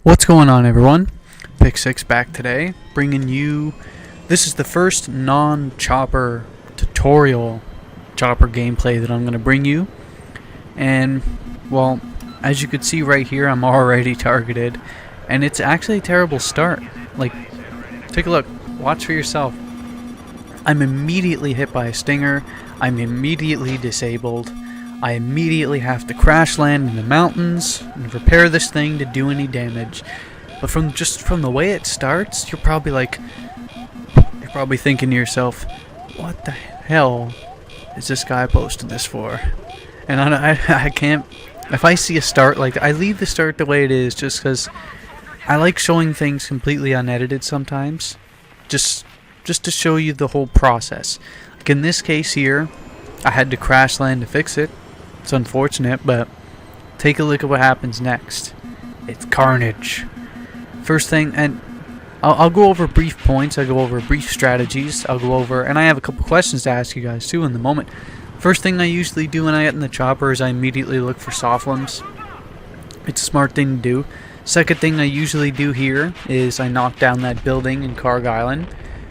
What's going on, everyone? Pick 6 back today, bringing you, this is the first non-chopper tutorial chopper gameplay that I'm going to bring you. And, well, as you can see right here, I'm already targeted, and it's actually a terrible start. Like, take a look, watch for yourself. I'm immediately hit by a stinger, I'm immediately disabled, I immediately have to crash land in the mountains and repair this thing to do any damage. But from the way it starts, you're probably thinking to yourself, what the hell is this guy posting this for? And I can't, if I see a start like that, I leave the start the way it is just because I like showing things completely unedited sometimes, just to show you the whole process. Like in this case here, I had to crash land to fix it. It's unfortunate, but take a look at what happens next. It's carnage. First thing, and I'll go over brief points, I'll go over brief strategies, I'll go over, and I have a couple questions to ask you guys too in the moment. First thing I usually do when I get in the chopper is I immediately look for soft limbs. It's a smart thing to do. Second thing I usually do here is I knock down that building in Carg Island,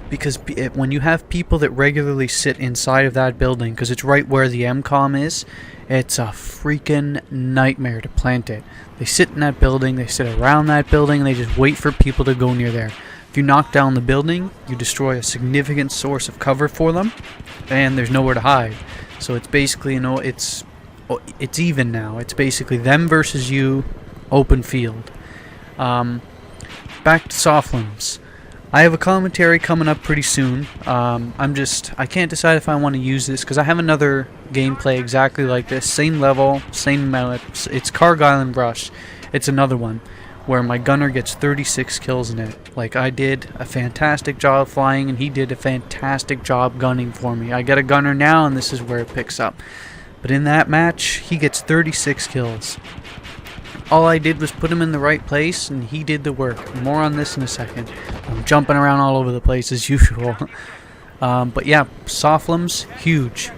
because when you have people that regularly sit inside of that building, because it's right where the MCOM is, it's a freaking nightmare to plant it. They sit in that building, they sit around that building, and they just wait for people to go near there. If you knock down the building, you destroy a significant source of cover for them, and there's nowhere to hide. So it's basically, you know, it's even now. It's basically them versus you, open field. Back to soft limbs. I have a commentary coming up pretty soon. I can't decide if I want to use this because I have another gameplay exactly like this, same level, same amount. It's Carg Island Rush. It's another one where my gunner gets 36 kills in it. Like, I did a fantastic job flying and he did a fantastic job gunning for me. I get a gunner now and this is where it picks up. But in that match, he gets 36 kills. All I did was put him in the right place, and he did the work. More on this in a second. I'm jumping around all over the place as usual. But yeah, soft limbs, huge.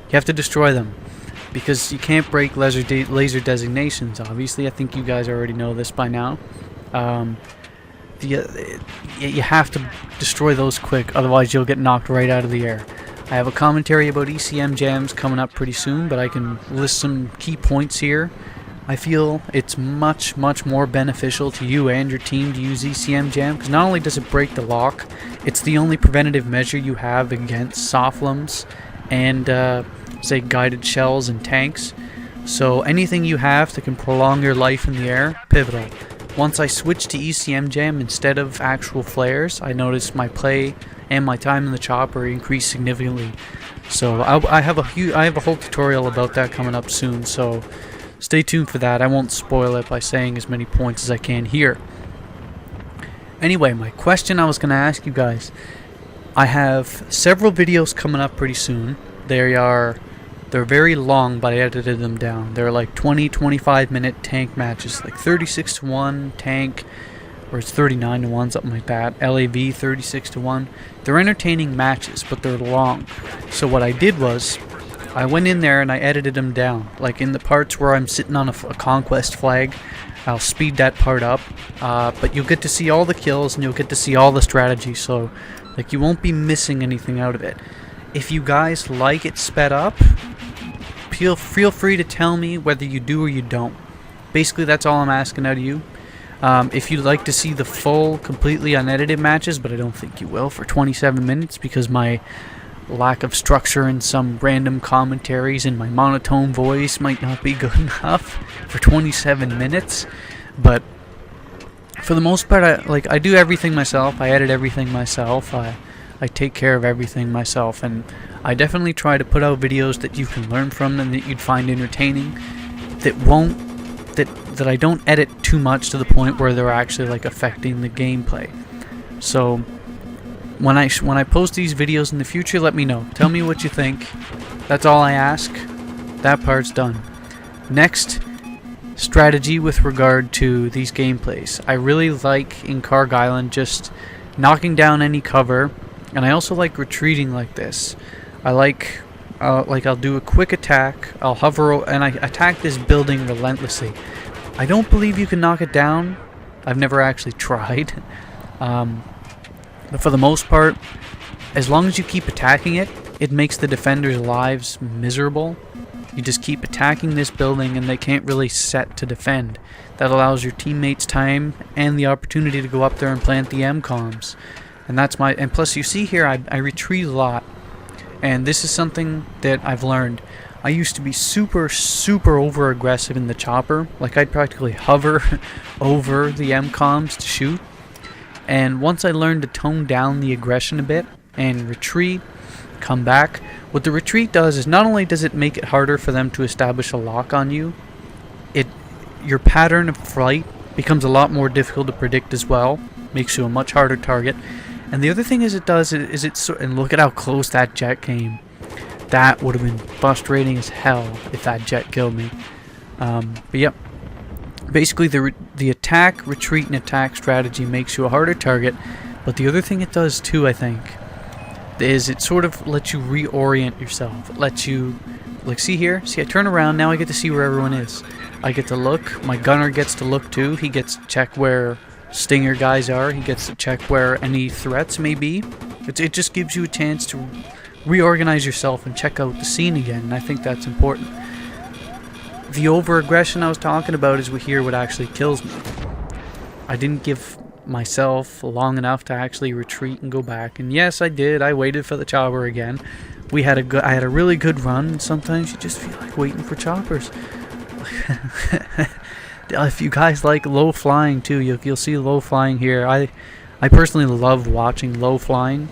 You have to destroy them, because you can't break laser designations, obviously. I think you guys already know this by now. You have to destroy those quick, otherwise you'll get knocked right out of the air. I have a commentary about ECM jams coming up pretty soon, but I can list some key points here. I feel it's much more beneficial to you and your team to use ECM Jam, because not only does it break the lock, it's the only preventative measure you have against soft limbs and say guided shells and tanks. So anything you have that can prolong your life in the air, pivotal. Once I switched to ECM Jam instead of actual flares, I noticed my play and my time in the chopper increased significantly. So I have a whole tutorial about that coming up soon, so stay tuned for that. I won't spoil it by saying as many points as I can here. Anyway, my question I was going to ask you guys. I have several videos coming up pretty soon. They're very long, but I edited them down. They're like 20-25 minute tank matches, like 36-1 tank, or it's 39-1, something like that. LAV 36-1. They're entertaining matches, but they're long. So what I did was, I went in there and I edited them down. Like in the parts where I'm sitting on a conquest flag, I'll speed that part up. But you'll get to see all the kills and you'll get to see all the strategy. So like you won't be missing anything out of it. If you guys like it sped up, feel free to tell me whether you do or you don't. Basically that's all I'm asking out of you. If you'd like to see the full, completely unedited matches, but I don't think you will for 27 minutes because my lack of structure and some random commentaries and my monotone voice might not be good enough for 27 minutes, but for the most part I do everything myself. I edit everything myself. I take care of everything myself, and I definitely try to put out videos that you can learn from and that you'd find entertaining, that I don't edit too much to the point where they're actually like affecting the gameplay. So when I post these videos in the future, let me know. Tell me what you think. That's all I ask. That part's done. Next, strategy with regard to these gameplays. I really like in Carg Island just knocking down any cover, and I also like retreating like this. I like I'll do a quick attack. I'll hover and I attack this building relentlessly. I don't believe you can knock it down I've never actually tried. But for the most part, as long as you keep attacking it, it makes the defenders' lives miserable. You just keep attacking this building and they can't really set to defend. That allows your teammates time and the opportunity to go up there and plant the MCOMs. And that's my... And plus, you see here, I retreat a lot. And this is something that I've learned. I used to be super over aggressive in the chopper. Like, I'd practically hover over the MCOMs to shoot. And once I learned to tone down the aggression a bit and retreat, come back, what the retreat does is not only does it make it harder for them to establish a lock on you, your pattern of flight becomes a lot more difficult to predict as well. Makes you a much harder target. And the other thing and look at how close that jet came. That would have been frustrating as hell if that jet killed me. But yep. Basically, the attack, retreat, and attack strategy makes you a harder target. But the other thing it does too, I think, is it sort of lets you reorient yourself. It lets you, like, see here? See, I turn around, now I get to see where everyone is. I get to look. My gunner gets to look too. He gets to check where stinger guys are. He gets to check where any threats may be. It just gives you a chance to reorganize yourself and check out the scene again, and I think that's important. The over-aggression I was talking about is what actually kills me. I didn't give myself long enough to actually retreat and go back, and yes, I did. I waited for the chopper again. I had a really good run, and sometimes you just feel like waiting for choppers. If you guys like low flying too, you'll see low flying here. I personally love watching low flying.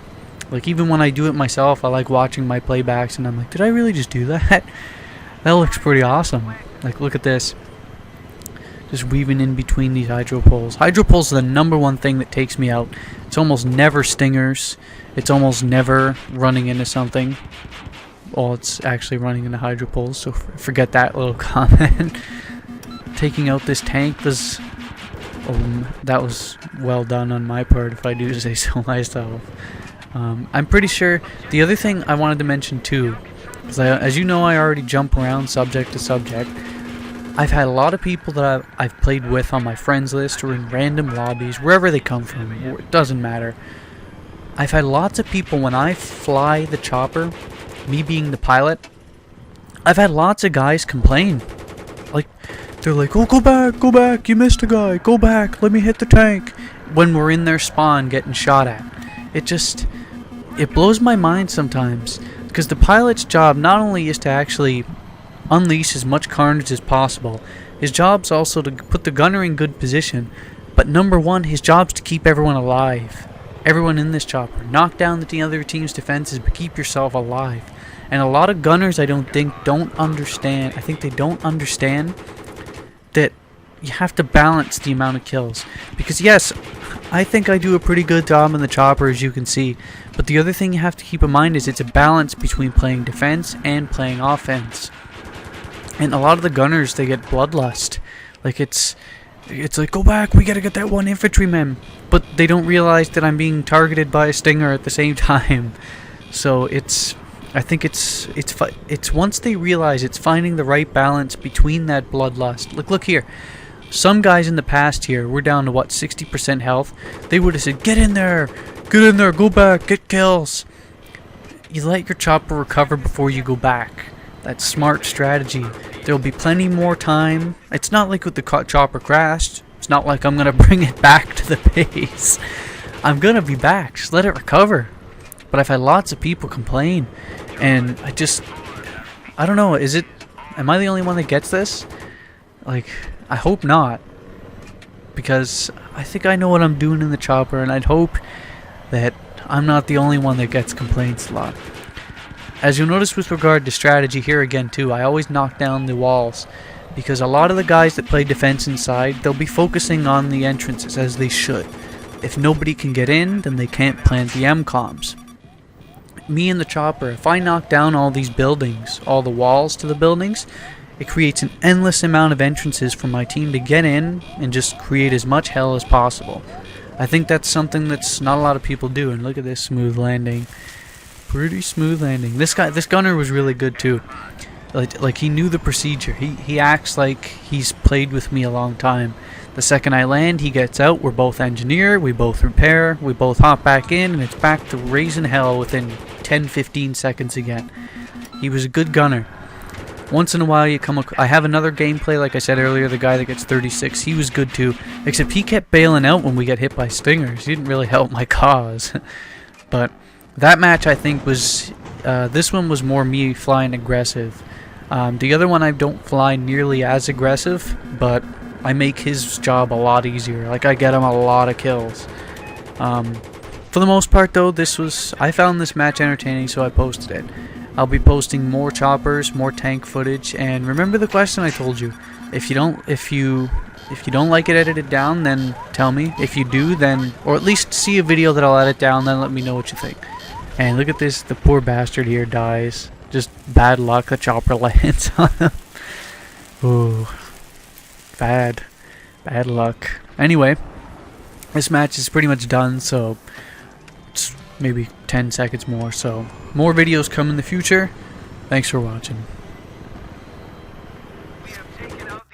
Like, even when I do it myself, I like watching my playbacks, and I'm like, did I really just do that? That looks pretty awesome. Like, look at this. Just weaving in between these hydro poles. Hydro poles are the #1 thing that takes me out. It's almost never stingers. It's almost never running into something. Well, it's actually running into hydro poles, so forget that little comment. Taking out this tank was... that was well done on my part, if I do say so myself. I'm pretty sure the other thing I wanted to mention too is that, as you know, I already jump around subject to subject. I've had a lot of people that I've played with on my friends list or in random lobbies, wherever they come from, it doesn't matter. I've had lots of people, when I fly the chopper, me being the pilot, I've had lots of guys complain. Like, they're like, oh, go back, you missed a guy, go back, let me hit the tank, when we're in their spawn getting shot at. It blows my mind sometimes, because the pilot's job not only is to actually unleash as much carnage as possible, his job's also to put the gunner in good position, but #1, his job's to keep everyone alive. Everyone in this chopper. Knock down the other team's defenses, but keep yourself alive. And a lot of gunners, I don't understand. I think they don't understand that you have to balance the amount of kills. Because yes, I think I do a pretty good job in the chopper, as you can see. But the other thing you have to keep in mind is it's a balance between playing defense and playing offense. And a lot of the gunners, they get bloodlust. Like, it's like, go back, we gotta get that one infantryman. But they don't realize that I'm being targeted by a stinger at the same time. So I think it's once they realize, it's finding the right balance between that bloodlust. Look here. Some guys in the past here, we're down to what, 60% health. They would have said, get in there, go back, get kills. You let your chopper recover before you go back. That's smart strategy. There'll be plenty more time. It's not like with the chopper crashed. It's not like I'm gonna bring it back to the base. I'm gonna be back. Just let it recover. But I've had lots of people complain, and I don't know. Am I the only one that gets this? Like, I hope not, because I think I know what I'm doing in the chopper, and I'd hope that I'm not the only one that gets complaints a lot. As you'll notice with regard to strategy here again too, I always knock down the walls, because a lot of the guys that play defense inside, they'll be focusing on the entrances, as they should. If nobody can get in, then they can't plant the MCOMs. Me and the chopper, if I knock down all these buildings, all the walls to the buildings, it creates an endless amount of entrances for my team to get in and just create as much hell as possible. I think that's something that's not a lot of people do, and look at this smooth landing. Pretty smooth landing. This gunner was really good too. Like he knew the procedure. He acts like he's played with me a long time. The second I land, he gets out. We're both engineer, we both repair, we both hop back in, and it's back to raising hell within 10-15 seconds again. He was a good gunner. Once in a while you come I have another gameplay, like I said earlier, the guy that gets 36, he was good too, except he kept bailing out when we get hit by stingers. He didn't really help my cause. But that match, I think, was this one was more me flying aggressive. The other one I don't fly nearly as aggressive, but I make his job a lot easier. Like, I get him a lot of kills. For the most part though, I found this match entertaining, so I posted it. I'll be posting more choppers, more tank footage, and remember the question I told you. If you don't like it edited down, then tell me. If you do, then, or at least see a video that I'll edit down, then let me know what you think. And look at this, the poor bastard here dies. Just bad luck, the chopper lands on him. Ooh. Bad luck. Anyway, this match is pretty much done, so it's maybe 10 seconds more, so more videos come in the future. Thanks for watching. We have taken out